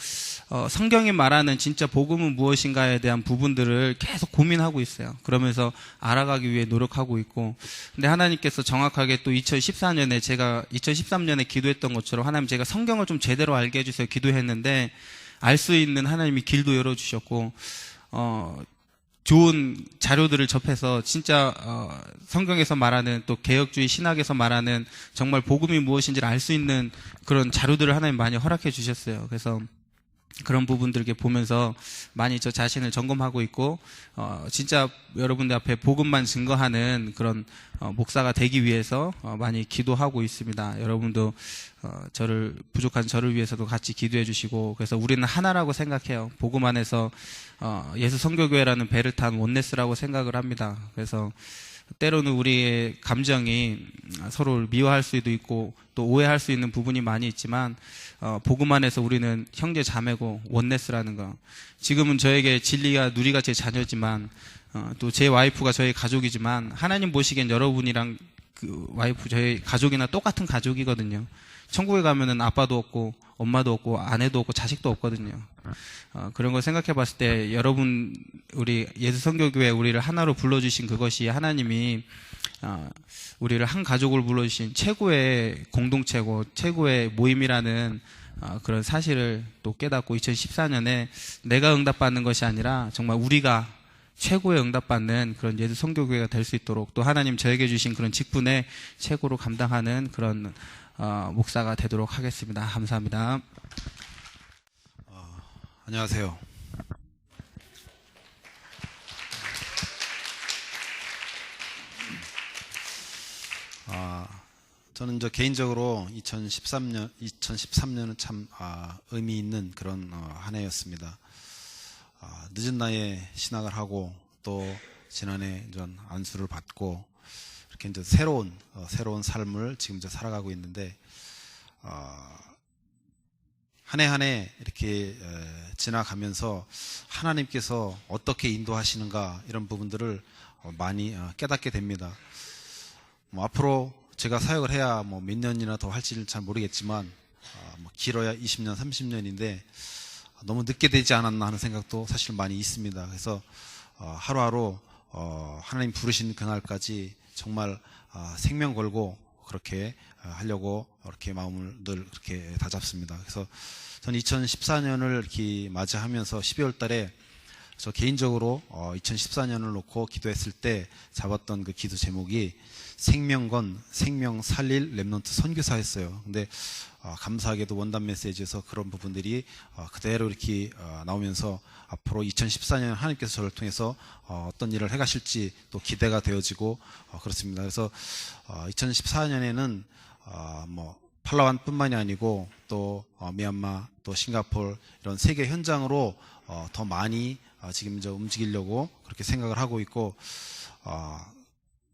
성경이 말하는 진짜 복음은 무엇인가에 대한 부분들을 계속 고민하고 있어요. 그러면서 알아가기 위해 노력하고 있고, 근데 하나님께서 정확하게 또 2014년에 제가 2013년에 기도했던 것처럼 하나님 제가 성경을 좀 제대로 알게 해주세요 기도했는데 알 수 있는 하나님이 길도 열어주셨고, 좋은 자료들을 접해서 진짜 성경에서 말하는 또 개혁주의 신학에서 말하는 정말 복음이 무엇인지를 알 수 있는 그런 자료들을 하나님 많이 허락해 주셨어요. 그래서 그런 부분들 이렇게 보면서 많이 저 자신을 점검하고 있고, 진짜 여러분들 앞에 복음만 증거하는 그런 목사가 되기 위해서 많이 기도하고 있습니다. 여러분도 부족한 저를 위해서도 같이 기도해 주시고, 그래서 우리는 하나라고 생각해요. 복음 안에서 예수 선교교회라는 배를 탄 원네스라고 생각을 합니다. 그래서 때로는 우리의 감정이 서로를 미워할 수도 있고 또 오해할 수 있는 부분이 많이 있지만 복음 안에서 우리는 형제 자매고 원네스라는 거. 지금은 저에게 진리가 누리가 제 자녀지만 또 제 와이프가 저희 가족이지만 하나님 보시기엔 여러분이랑 그 와이프 저희 가족이나 똑같은 가족이거든요. 천국에 가면은 아빠도 없고 엄마도 없고 아내도 없고 자식도 없거든요. 그런 걸 생각해 봤을 때 여러분, 우리 예수 선교교회 우리를 하나로 불러주신 그것이 하나님이 우리를 한 가족을 불러주신 최고의 공동체고 최고의 모임이라는 그런 사실을 또 깨닫고 2014년에 내가 응답받는 것이 아니라 정말 우리가 최고의 응답받는 그런 예수 선교교회가 될 수 있도록 또 하나님 저에게 주신 그런 직분에 최고로 감당하는 그런 목사가 되도록 하겠습니다. 감사합니다. 안녕하세요. 저는 개인적으로 2013년은 참 의미 있는 그런 한 해였습니다. 늦은 나이에 신학을 하고 또 지난해 전 안수를 받고 이렇게 이제 새로운 삶을 지금 이제 살아가고 있는데, 한 해 한 해 이렇게 지나가면서 하나님께서 어떻게 인도하시는가 이런 부분들을 많이 깨닫게 됩니다. 앞으로 제가 사역을 해야 몇 년이나 더 할지는 잘 모르겠지만 길어야 20년, 30년인데 너무 늦게 되지 않았나 하는 생각도 사실 많이 있습니다. 그래서 하루하루 하나님 부르신 그날까지 정말 생명 걸고 그렇게 하려고 이렇게 마음을 늘 그렇게 다잡습니다. 그래서 저는 2014년을 이렇게 맞이하면서 12월 달에 저 개인적으로 2014년을 놓고 기도했을 때 잡았던 그 기도 제목이 생명건 생명 살릴 렘넌트 선교사였어요. 근데 감사하게도 원단 메시지에서 그런 부분들이 그대로 이렇게 나오면서 앞으로 2014년 하나님께서 저를 통해서 어떤 일을 해가실지 또 기대가 되어지고 그렇습니다. 그래서 2014년에는 팔라완뿐만이 아니고 또 미얀마 또 싱가포르 이런 세계 현장으로 더 많이 지금 이제 움직이려고 그렇게 생각을 하고 있고,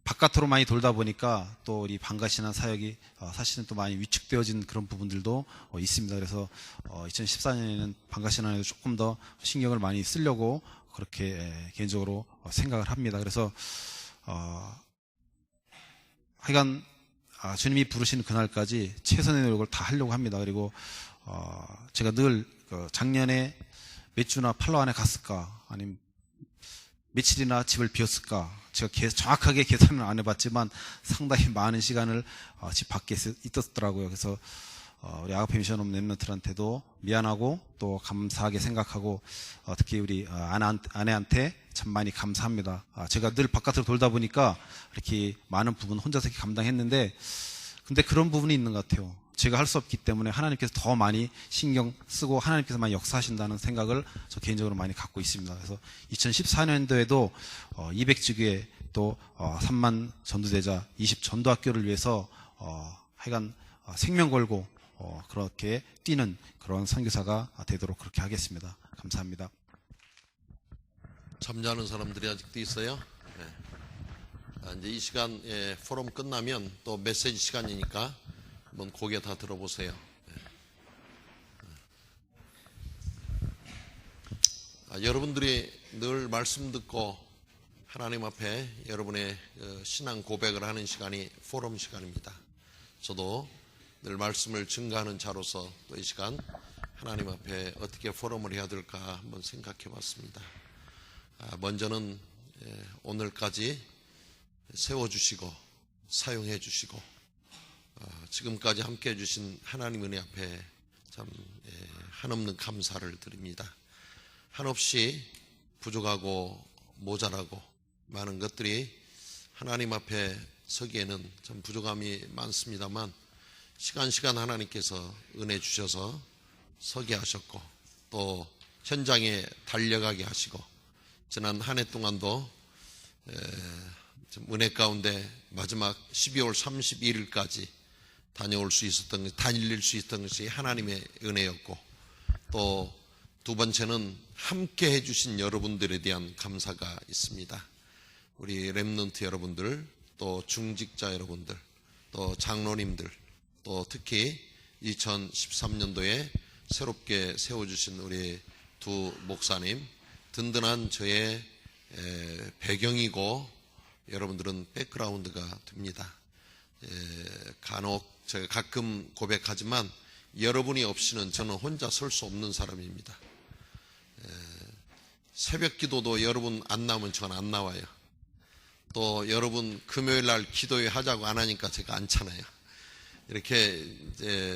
바깥으로 많이 돌다 보니까 또 우리 방가신한 사역이 사실은 또 많이 위축되어진 그런 부분들도 있습니다. 그래서 2014년에는 방가신한에도 조금 더 신경을 많이 쓰려고 그렇게 개인적으로 생각을 합니다. 그래서 하여간 주님이 부르시는 그날까지 최선의 노력을 다 하려고 합니다. 그리고 제가 늘 작년에 몇 주나 팔로안에 갔을까, 아니면 며칠이나 집을 비웠을까, 제가 정확하게 계산을 안 해봤지만 상당히 많은 시간을 집 밖에 있었더라고요. 그래서 우리 아가페 미션 오브 렘넌트한테도 미안하고 또 감사하게 생각하고, 특히 우리 아내한테 참 많이 감사합니다. 제가 늘 바깥으로 돌다 보니까 이렇게 많은 부분 혼자서 이렇게 감당했는데, 근데 그런 부분이 있는 것 같아요. 제가 할 수 없기 때문에 하나님께서 더 많이 신경 쓰고 하나님께서 많이 역사하신다는 생각을 저 개인적으로 많이 갖고 있습니다. 그래서 2014년도에도 200지교회 또 3만 전도대자 20 전도학교를 위해서 하여간 생명 걸고 그렇게 뛰는 그런 선교사가 되도록 그렇게 하겠습니다. 감사합니다. 잠자는 사람들이 아직도 있어요? 네. 이제 이 시간 포럼 끝나면 또 메시지 시간이니까 한번 고개 다 들어보세요. 여러분들이 늘 말씀 듣고 하나님 앞에 여러분의 신앙 고백을 하는 시간이 포럼 시간입니다. 저도 늘 말씀을 증거하는 자로서 또 이 시간 하나님 앞에 어떻게 포럼을 해야 될까 한번 생각해 봤습니다. 먼저는 오늘까지 세워주시고 사용해 주시고 지금까지 함께 해주신 하나님 은혜 앞에 참 한없는 감사를 드립니다. 한없이 부족하고 모자라고 많은 것들이 하나님 앞에 서기에는 참 부족함이 많습니다만 시간 하나님께서 은혜 주셔서 서게 하셨고 또 현장에 달려가게 하시고 지난 한 해 동안도 은혜 가운데 마지막 12월 31일까지 다닐 수 있었던 것이 하나님의 은혜였고 또 두 번째는 함께 해주신 여러분들에 대한 감사가 있습니다. 우리 렘넌트 여러분들, 또 중직자 여러분들, 또 장로님들, 또 특히 2013년도에 새롭게 세워주신 우리 두 목사님, 든든한 저의 배경이고 여러분들은 백그라운드가 됩니다. 간혹 제가 가끔 고백하지만 여러분이 없이는 저는 혼자 설 수 없는 사람입니다. 새벽 기도도 여러분 안 나오면 저는 안 나와요. 또 여러분 금요일 날 기도회 하자고 안 하니까 제가 안 차나요. 이렇게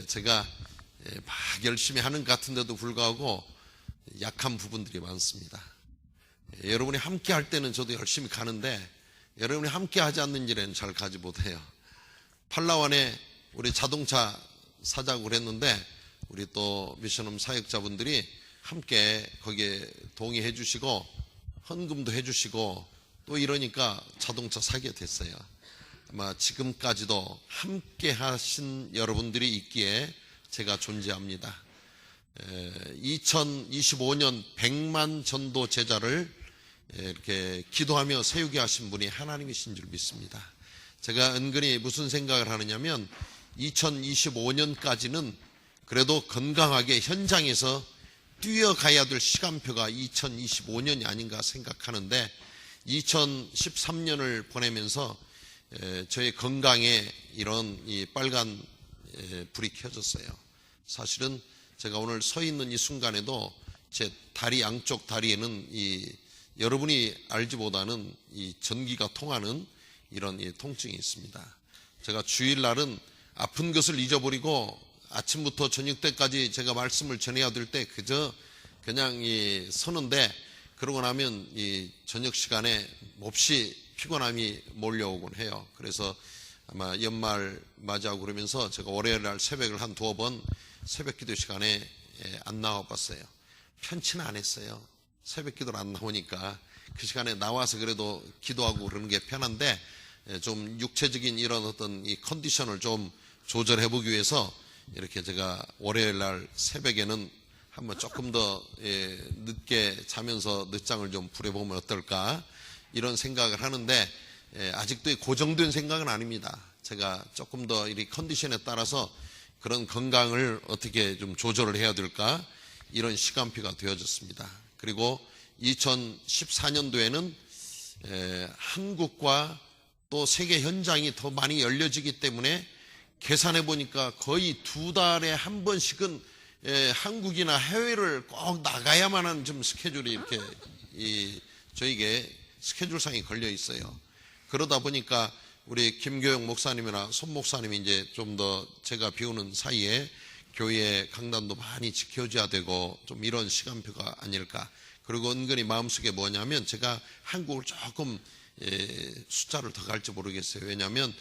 제가 막 열심히 하는 것 같은데도 불구하고 약한 부분들이 많습니다. 여러분이 함께 할 때는 저도 열심히 가는데 여러분이 함께 하지 않는 일에는 잘 가지 못해요. 팔라완에 우리 자동차 사자고 그랬는데 우리 또 미션홈 사역자분들이 함께 거기에 동의해 주시고 헌금도 해 주시고 또 이러니까 자동차 사게 됐어요. 아마 지금까지도 함께 하신 여러분들이 있기에 제가 존재합니다. 2025년 100만 전도 제자를 이렇게 기도하며 세우게 하신 분이 하나님이신 줄 믿습니다. 제가 은근히 무슨 생각을 하느냐면 2025년까지는 그래도 건강하게 현장에서 뛰어가야 될 시간표가 2025년이 아닌가 생각하는데 2013년을 보내면서 저의 건강에 이런 이 빨간 불이 켜졌어요. 사실은 제가 오늘 서 있는 이 순간에도 제 다리 양쪽 다리에는 여러분이 알지 못하는 이 전기가 통하는 이런 이 통증이 있습니다. 제가 주일날은 아픈 것을 잊어버리고 아침부터 저녁 때까지 제가 말씀을 전해야 될 때 그냥 서는데 그러고 나면 이 저녁 시간에 몹시 피곤함이 몰려오곤 해요. 그래서 아마 연말 맞이하고 그러면서 제가 월요일 날 새벽을 한 2번 새벽 기도 시간에 안 나와 봤어요. 편치는 안 했어요. 새벽 기도를 안 나오니까 그 시간에 나와서 그래도 기도하고 그러는 게 편한데 좀 육체적인 이런 어떤 이 컨디션을 좀 조절해 보기 위해서 이렇게 제가 월요일 날 새벽에는 한번 조금 더 늦게 자면서 늦잠을 좀 부려보면 어떨까 이런 생각을 하는데 아직도 고정된 생각은 아닙니다. 제가 조금 더 이 컨디션에 따라서 그런 건강을 어떻게 좀 조절을 해야 될까 이런 시간표가 되어졌습니다. 그리고 2014년도에는 한국과 또 세계 현장이 더 많이 열려지기 때문에 계산해 보니까 거의 2달에 한 번씩은 한국이나 해외를 꼭 나가야만 하는 좀 스케줄이 이렇게 저에게 스케줄상이 걸려 있어요. 그러다 보니까 우리 김교영 목사님이나 손 목사님이 이제 좀 더 제가 비우는 사이에 교회 강단도 많이 지켜줘야 되고 좀 이런 시간표가 아닐까. 그리고 은근히 마음속에 뭐냐면 제가 한국을 조금 숫자를 더 갈지 모르겠어요. 왜냐하면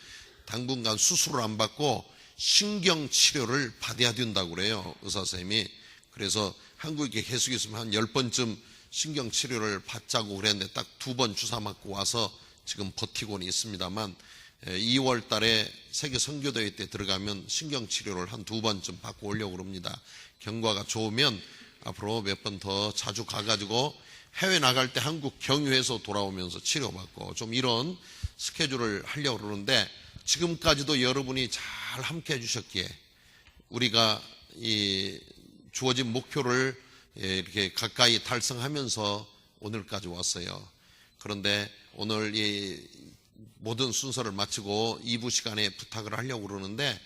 당분간 수술을 안 받고 신경치료를 받아야 된다고 그래요. 의사선생님이. 그래서 한국에 계속 있으면 한 10번쯤 신경치료를 받자고 그랬는데 딱 2번 주사 맞고 와서 지금 버티고는 있습니다만 2월 달에 세계 선교대회 때 들어가면 신경치료를 한 2번쯤 받고 오려고 그럽니다. 경과가 좋으면 앞으로 몇 번 더 자주 가가지고 해외 나갈 때 한국 경유해서 돌아오면서 치료받고 좀 이런 스케줄을 하려고 그러는데 지금까지도 여러분이 잘 함께 해주셨기에 우리가 이 주어진 목표를 이렇게 가까이 달성하면서 오늘까지 왔어요. 그런데 오늘 이 모든 순서를 마치고 2부 시간에 부탁을 하려고 그러는데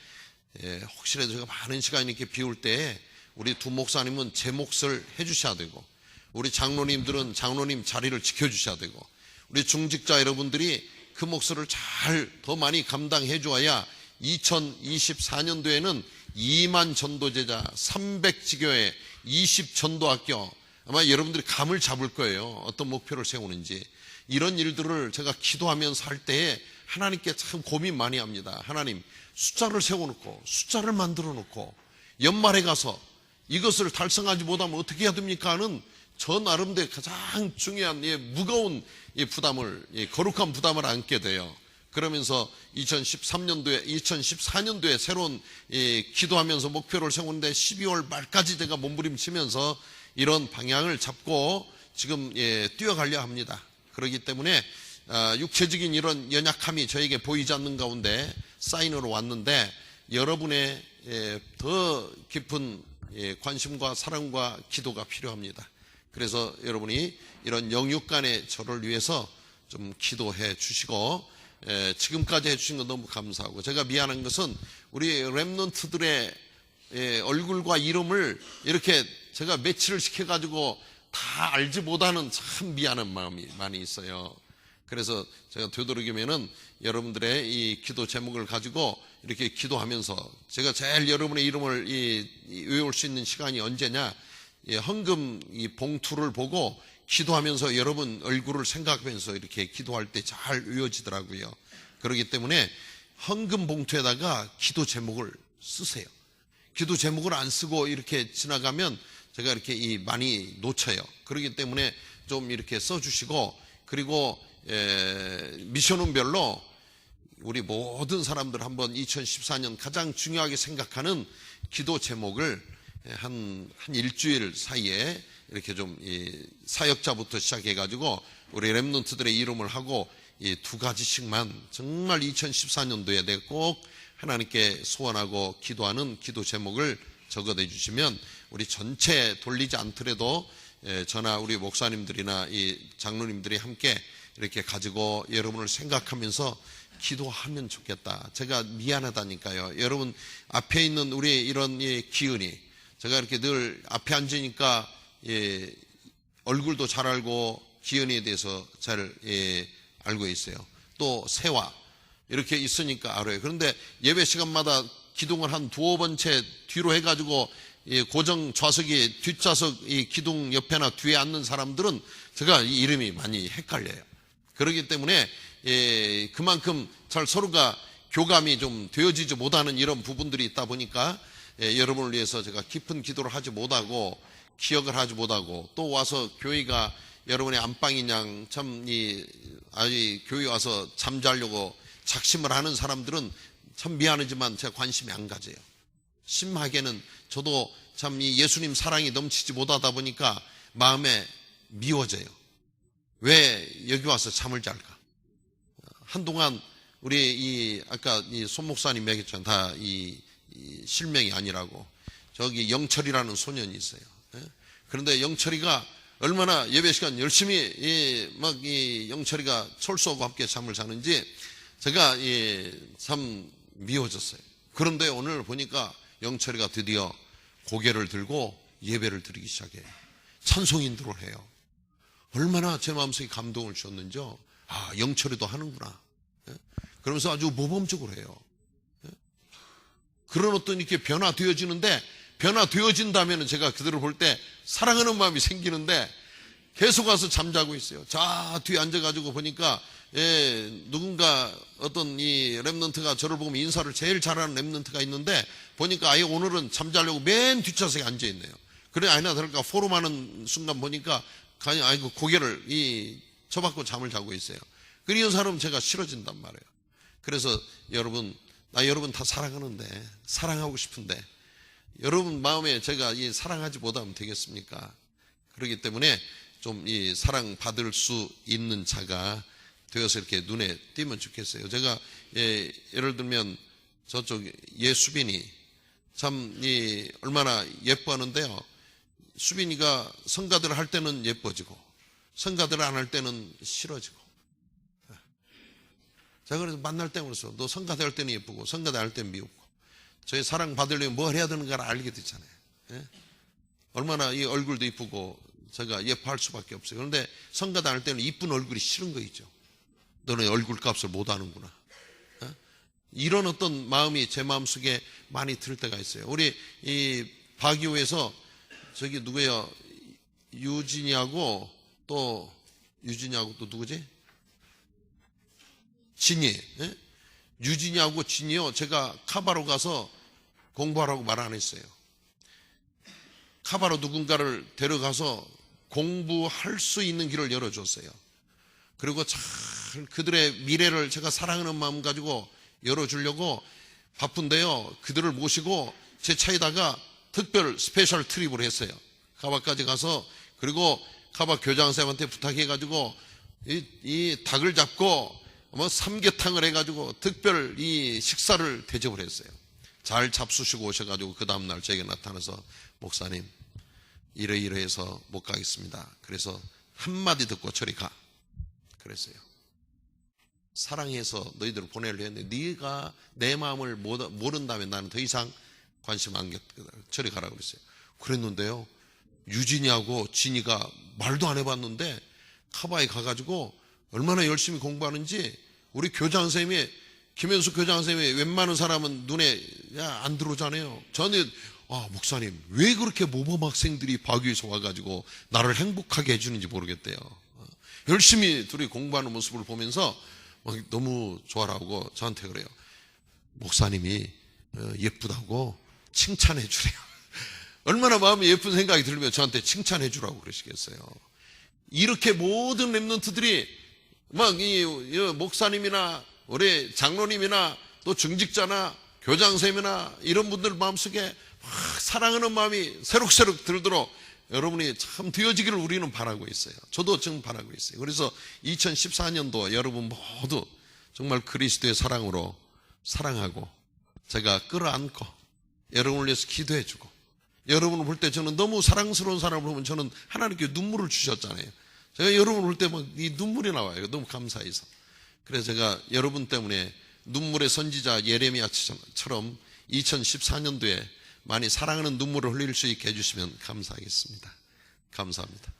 혹시라도 제가 많은 시간이 이렇게 비울 때에 우리 두 목사님은 제 몫을 해주셔야 되고 우리 장로님들은 장로님 자리를 지켜주셔야 되고 우리 중직자 여러분들이 그 몫을 잘 더 많이 감당해 줘야 2024년도에는 2만 전도제자 300지교회 20전도학교 아마 여러분들이 감을 잡을 거예요. 어떤 목표를 세우는지. 이런 일들을 제가 기도하면서 할 때에 하나님께 참 고민 많이 합니다. 하나님, 숫자를 세워놓고 숫자를 만들어 놓고 연말에 가서 이것을 달성하지 못하면 어떻게 해야 됩니까 하는 저 나름대로 가장 중요한 무거운 부담을, 거룩한 부담을 안게 돼요. 그러면서 2014년도에 새로운 기도하면서 목표를 세우는데 12월 말까지 제가 몸부림치면서 이런 방향을 잡고 지금 뛰어가려 합니다. 그렇기 때문에 육체적인 이런 연약함이 저에게 보이지 않는 가운데 사인으로 왔는데 여러분의 더 깊은 관심과 사랑과 기도가 필요합니다. 그래서 여러분이 이런 영육간의 저를 위해서 좀 기도해 주시고 지금까지 해주신 건 너무 감사하고 제가 미안한 것은 우리 렘넌트들의 얼굴과 이름을 이렇게 제가 매치를 시켜가지고 다 알지 못하는 참 미안한 마음이 많이 있어요. 그래서 제가 되도록이면은 여러분들의 이 기도 제목을 가지고 이렇게 기도하면서 제가 제일 여러분의 이름을 외울 수 있는 시간이 언제냐? 헌금 이 봉투를 보고 기도하면서 여러분 얼굴을 생각하면서 이렇게 기도할 때 잘 외워지더라고요. 그렇기 때문에 헌금 봉투에다가 기도 제목을 쓰세요. 기도 제목을 안 쓰고 이렇게 지나가면 제가 이렇게 많이 놓쳐요. 그렇기 때문에 좀 이렇게 써주시고 그리고 미션운별로 우리 모든 사람들 한번 2014년 가장 중요하게 생각하는 기도 제목을 한 일주일 사이에 이렇게 좀 사역자부터 시작해가지고 우리 렘넌트들의 이름을 하고 이 두 가지씩만 정말 2014년도에 내가 꼭 하나님께 소원하고 기도하는 기도 제목을 적어내 주시면 우리 전체 돌리지 않더라도 저나 우리 목사님들이나 이 장로님들이 함께 이렇게 가지고 여러분을 생각하면서 기도하면 좋겠다. 제가 미안하다니까요. 여러분 앞에 있는 우리 이런 기은이 제가 이렇게 늘 앞에 앉으니까 얼굴도 잘 알고 기은이에 대해서 잘 알고 있어요. 또 세화 이렇게 있으니까 알아요. 그런데 예배 시간마다 기둥을 한 두어 번째 뒤로 해가지고 고정 좌석이 뒷좌석 이 기둥 옆에나 뒤에 앉는 사람들은 제가 이 이름이 많이 헷갈려요. 그렇기 때문에 그만큼 잘 서로가 교감이 좀 되어지지 못하는 이런 부분들이 있다 보니까 여러분을 위해서 제가 깊은 기도를 하지 못하고 기억을 하지 못하고 또 와서 교회가 여러분의 안방이냥 참 아주 교회 와서 잠자려고 작심을 하는 사람들은 참 미안하지만 제가 관심이 안 가져요. 심하게는 저도 참 이 예수님 사랑이 넘치지 못하다 보니까 마음에 미워져요. 왜 여기 와서 잠을 잘까? 한동안 우리 아까 손 목사님 얘기했잖아요. 다 실명이 아니라고. 저기 영철이라는 소년이 있어요. 그런데 영철이가 얼마나 예배 시간 열심히 영철이가 철수하고 함께 잠을 자는지 제가 참 미워졌어요. 그런데 오늘 보니까 영철이가 드디어 고개를 들고 예배를 드리기 시작해요. 찬송 인도를 해요. 얼마나 제 마음속에 감동을 주었는지요. 아, 영철이도 하는구나. 그러면서 아주 모범적으로 해요. 그런 어떤 이렇게 변화되어지는데 변화되어진다면 제가 그들을 볼 때 사랑하는 마음이 생기는데 계속 와서 잠자고 있어요. 자, 뒤에 앉아가지고 보니까 누군가 어떤 이 렘넌트가 저를 보면 인사를 제일 잘하는 렘넌트가 있는데 보니까 아예 오늘은 잠자려고 맨 뒷좌석에 앉아있네요. 그래 아니나 다를까 포럼하는 순간 보니까 아이고 고개를 쳐박고 잠을 자고 있어요. 그리고 이 사람은 제가 싫어진단 말이에요. 그래서 여러분 다 사랑하는데 사랑하고 싶은데 여러분 마음에 제가 사랑하지 못하면 되겠습니까? 그렇기 때문에 좀 사랑받을 수 있는 자가 되어서 이렇게 눈에 띄면 좋겠어요. 제가 예를 들면 저쪽 예수빈이 참 얼마나 예뻐하는데요. 수빈이가 성가대를 할 때는 예뻐지고 성가대를 안 할 때는 싫어지고. 제가 그래서 만날 때 그랬어. 너 성가대 할 때는 예쁘고 성가대 할 때는 미웠고. 저희 사랑 받으려면 뭘 해야 되는가를 알게 됐잖아요. 예? 얼마나 이 얼굴도 이쁘고 제가 예뻐할 수밖에 없어요. 그런데 성가대 할 때는 이쁜 얼굴이 싫은 거 있죠. 너는 얼굴 값을 못 아는구나. 예? 이런 어떤 마음이 제 마음속에 많이 들 때가 있어요. 우리 이 박이호에서 저기 누구예요? 유진이하고 또 누구지? 진이. 예? 유진이하고 진이요. 제가 카바로 가서 공부하라고 말 안 했어요. 카바로 누군가를 데려가서 공부할 수 있는 길을 열어줬어요. 그리고 잘 그들의 미래를 제가 사랑하는 마음 가지고 열어주려고 바쁜데요. 그들을 모시고 제 차에다가 특별 스페셜 트립을 했어요. 카바까지 가서 그리고 카바 교장선생님한테 부탁해가지고 이 닭을 잡고 뭐 삼계탕을 해가지고 특별 이 식사를 대접을 했어요. 잘 잡수시고 오셔가지고 그 다음날 저에게 나타나서 목사님 이러이러해서 못 가겠습니다. 그래서 한마디 듣고 저리 가. 그랬어요. 사랑해서 너희들을 보내려 했는데 네가 내 마음을 모른다면 나는 더 이상 관심 안 갖거든. 저리 가라고 그랬어요. 그랬는데요. 유진이하고 진이가 말도 안 해봤는데 카바에 가가지고 얼마나 열심히 공부하는지 우리 교장 선생님이 김현수 교장 선생님이 웬만한 사람은 눈에 안 들어오잖아요. 저는 목사님 왜 그렇게 모범 학생들이 박유에서 와가지고 나를 행복하게 해주는지 모르겠대요. 열심히 둘이 공부하는 모습을 보면서 너무 좋아라고 저한테 그래요. 목사님이 예쁘다고 칭찬해 주래요. 얼마나 마음이 예쁜 생각이 들면 저한테 칭찬해 주라고 그러시겠어요. 이렇게 모든 랩런트들이 막 이 목사님이나 우리 장로님이나 또 중직자나 교장선생님이나 이런 분들 마음속에 막 사랑하는 마음이 새록새록 들도록 여러분이 참 되어지기를 우리는 바라고 있어요. 저도 지금 바라고 있어요. 그래서 2014년도 여러분 모두 정말 그리스도의 사랑으로 사랑하고 제가 끌어안고 여러분을 위해서 기도해주고 여러분을 볼 때 저는 너무 사랑스러운 사람을 보면 저는 하나님께 눈물을 주셨잖아요. 제가 여러분을 볼 때 막 이 눈물이 나와요. 너무 감사해서. 그래서 제가 여러분 때문에 눈물의 선지자 예레미야처럼 2014년도에 많이 사랑하는 눈물을 흘릴 수 있게 해주시면 감사하겠습니다. 감사합니다.